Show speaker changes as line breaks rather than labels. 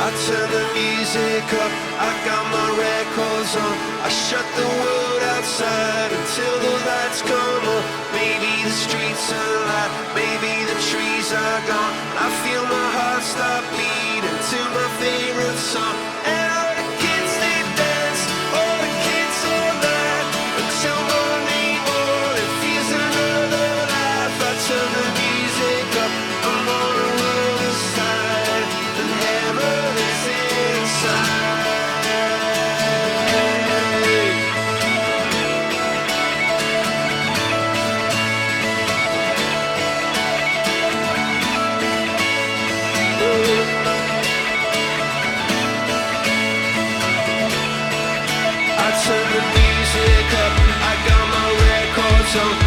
I turn the music up, I got my records on. I shut the world outside until the lights come on. Maybe the streets are alive, maybe the trees are gone. I feel my heart stop beating to my favorite song. And all the kids they dance, all the kids all night until morning morning feels another life. I turn the music up, I'm on a world aside, and heaven is inside. I turn the music up, I got my records on.